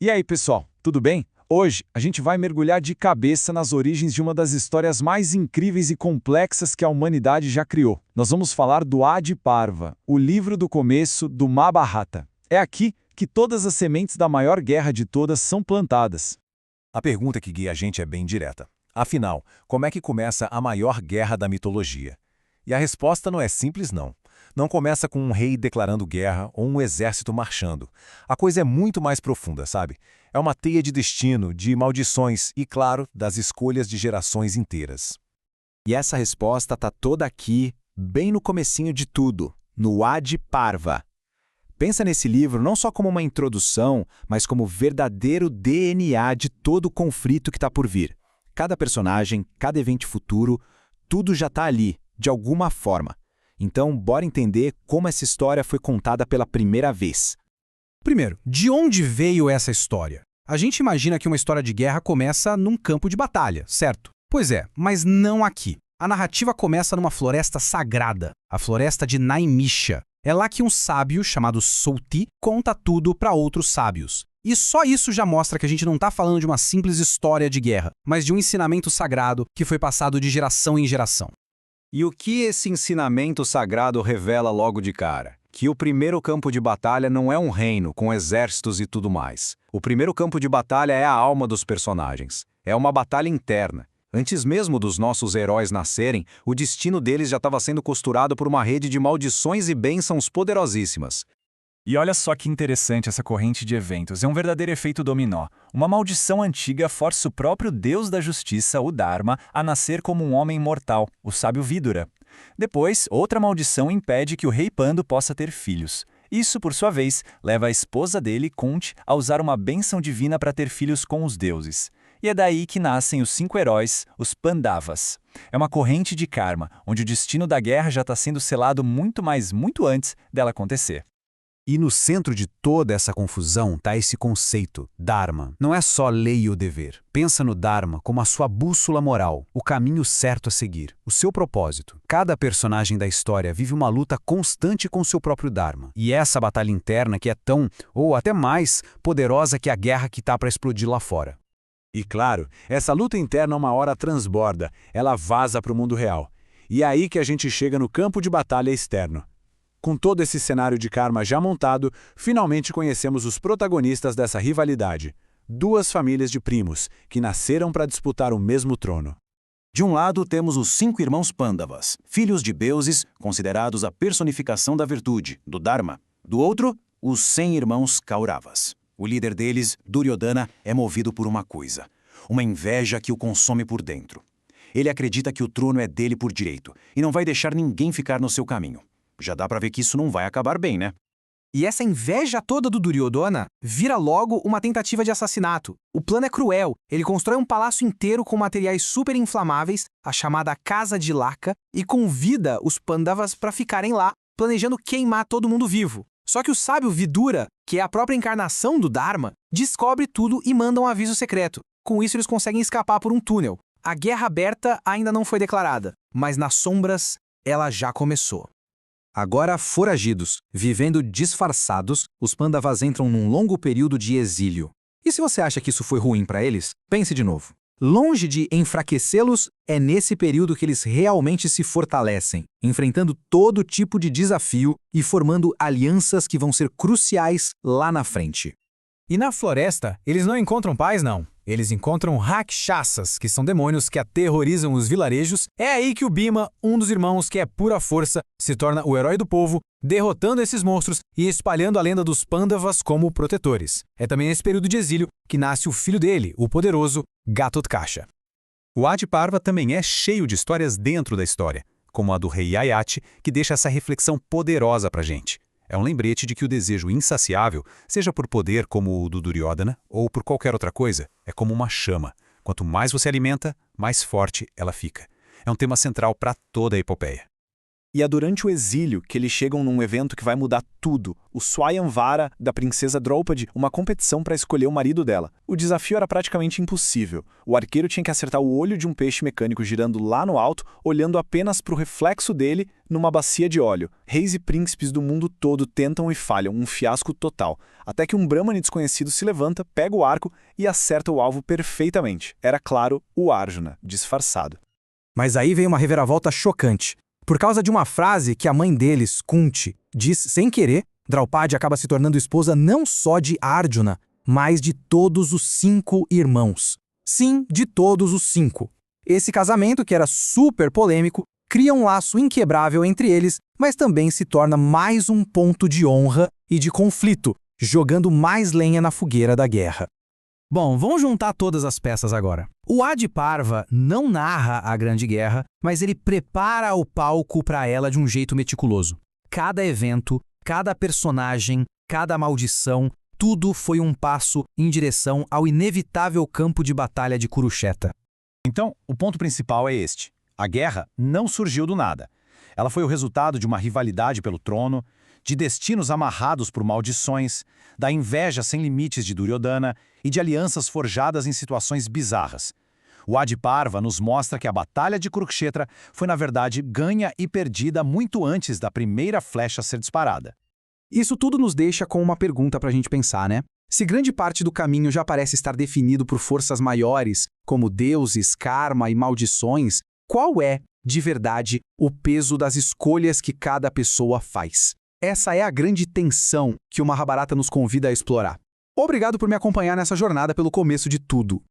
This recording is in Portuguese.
E aí, pessoal, tudo bem? Hoje a gente vai mergulhar de cabeça nas origens de uma das histórias mais incríveis e complexas que a humanidade já criou. Nós vamos falar do Adi Parva, o livro do começo do Mahabharata. É aqui que todas as sementes da maior guerra de todas são plantadas. A pergunta que guia a gente é bem direta. Afinal, como é que começa a maior guerra da mitologia? E a resposta não é simples, não. Não começa com um rei declarando guerra ou um exército marchando. A coisa é muito mais profunda, sabe? É uma teia de destino, de maldições e, claro, das escolhas de gerações inteiras. E essa resposta está toda aqui, bem no comecinho de tudo, no Adi Parva. Pensa nesse livro não só como uma introdução, mas como verdadeiro DNA de todo o conflito que está por vir. Cada personagem, cada evento futuro, tudo já está ali, de alguma forma. Então, bora entender como essa história foi contada pela primeira vez. Primeiro, de onde veio essa história? A gente imagina que uma história de guerra começa num campo de batalha, certo? Pois é, mas não aqui. A narrativa começa numa floresta sagrada, a floresta de Naimisha. É lá que um sábio chamado Souti conta tudo para outros sábios. E só isso já mostra que a gente não está falando de uma simples história de guerra, mas de um ensinamento sagrado que foi passado de geração em geração. E o que esse ensinamento sagrado revela logo de cara? Que o primeiro campo de batalha não é um reino com exércitos e tudo mais. O primeiro campo de batalha é a alma dos personagens. É uma batalha interna. Antes mesmo dos nossos heróis nascerem, o destino deles já estava sendo costurado por uma rede de maldições e bênçãos poderosíssimas. E olha só que interessante essa corrente de eventos, é um verdadeiro efeito dominó. Uma maldição antiga força o próprio Deus da Justiça, o Dharma, a nascer como um homem mortal, o sábio Vidura. Depois, outra maldição impede que o rei Pando possa ter filhos. Isso, por sua vez, leva a esposa dele, Kunti, a usar uma bênção divina para ter filhos com os deuses. E é daí que nascem os 5 heróis, os Pandavas. É uma corrente de karma, onde o destino da guerra já está sendo selado muito antes dela acontecer. E no centro de toda essa confusão está esse conceito, Dharma. Não é só lei e o dever. Pensa no Dharma como a sua bússola moral, o caminho certo a seguir, o seu propósito. Cada personagem da história vive uma luta constante com seu próprio Dharma. E essa batalha interna que é tão, ou até mais, poderosa que a guerra que está para explodir lá fora. E claro, essa luta interna uma hora transborda, ela vaza para o mundo real. E é aí que a gente chega no campo de batalha externo. Com todo esse cenário de karma já montado, finalmente conhecemos os protagonistas dessa rivalidade. 2 famílias de primos, que nasceram para disputar o mesmo trono. De um lado temos os 5 irmãos Pandavas, filhos de deuses, considerados a personificação da virtude, do Dharma. Do outro, os 100 irmãos Kauravas. O líder deles, Duryodhana, é movido por uma coisa, uma inveja que o consome por dentro. Ele acredita que o trono é dele por direito e não vai deixar ninguém ficar no seu caminho. Já dá pra ver que isso não vai acabar bem, né? E essa inveja toda do Duryodhana vira logo uma tentativa de assassinato. O plano é cruel. Ele constrói um palácio inteiro com materiais super inflamáveis, a chamada Casa de Laka, e convida os Pandavas para ficarem lá, planejando queimar todo mundo vivo. Só que o sábio Vidura, que é a própria encarnação do Dharma, descobre tudo e manda um aviso secreto. Com isso, eles conseguem escapar por um túnel. A guerra aberta ainda não foi declarada, mas nas sombras ela já começou. Agora, foragidos, vivendo disfarçados, os Pandavas entram num longo período de exílio. E se você acha que isso foi ruim para eles, pense de novo. Longe de enfraquecê-los, é nesse período que eles realmente se fortalecem, enfrentando todo tipo de desafio e formando alianças que vão ser cruciais lá na frente. E na floresta, eles não encontram paz, não. Eles encontram Rakshasas, que são demônios que aterrorizam os vilarejos. É aí que o Bhima, um dos irmãos que é pura força, se torna o herói do povo, derrotando esses monstros e espalhando a lenda dos Pandavas como protetores. É também nesse período de exílio que nasce o filho dele, o poderoso Ghatotkasha. O Adi Parva também é cheio de histórias dentro da história, como a do rei Yayati, que deixa essa reflexão poderosa pra gente. É um lembrete de que o desejo insaciável, seja por poder como o do Duryodhana ou por qualquer outra coisa, é como uma chama. Quanto mais você alimenta, mais forte ela fica. É um tema central para toda a epopeia. E é durante o exílio que eles chegam num evento que vai mudar tudo. O Swayamvara da princesa Draupadi, uma competição para escolher o marido dela. O desafio era praticamente impossível. O arqueiro tinha que acertar o olho de um peixe mecânico girando lá no alto, olhando apenas para o reflexo dele numa bacia de óleo. Reis e príncipes do mundo todo tentam e falham, um fiasco total. Até que um Brahmane desconhecido se levanta, pega o arco e acerta o alvo perfeitamente. Era, claro, o Arjuna, disfarçado. Mas aí veio uma reviravolta chocante. Por causa de uma frase que a mãe deles, Kunti, diz sem querer, Draupadi acaba se tornando esposa não só de Arjuna, mas de todos os 5 irmãos. Sim, de todos os 5. Esse casamento, que era super polêmico, cria um laço inquebrável entre eles, mas também se torna mais um ponto de honra e de conflito, jogando mais lenha na fogueira da guerra. Bom, vamos juntar todas as peças agora. O Adi Parva não narra a Grande Guerra, mas ele prepara o palco para ela de um jeito meticuloso. Cada evento, cada personagem, cada maldição, tudo foi um passo em direção ao inevitável campo de batalha de Kurukshetra. Então, o ponto principal é este. A guerra não surgiu do nada. Ela foi o resultado de uma rivalidade pelo trono, de destinos amarrados por maldições, da inveja sem limites de Duryodhana e de alianças forjadas em situações bizarras. O Adi Parva nos mostra que a Batalha de Kurukshetra foi, na verdade, ganha e perdida muito antes da primeira flecha ser disparada. Isso tudo nos deixa com uma pergunta para a gente pensar, né? Se grande parte do caminho já parece estar definido por forças maiores, como deuses, karma e maldições, qual é, de verdade, o peso das escolhas que cada pessoa faz? Essa é a grande tensão que o Mahabharata nos convida a explorar. Obrigado por me acompanhar nessa jornada pelo começo de tudo.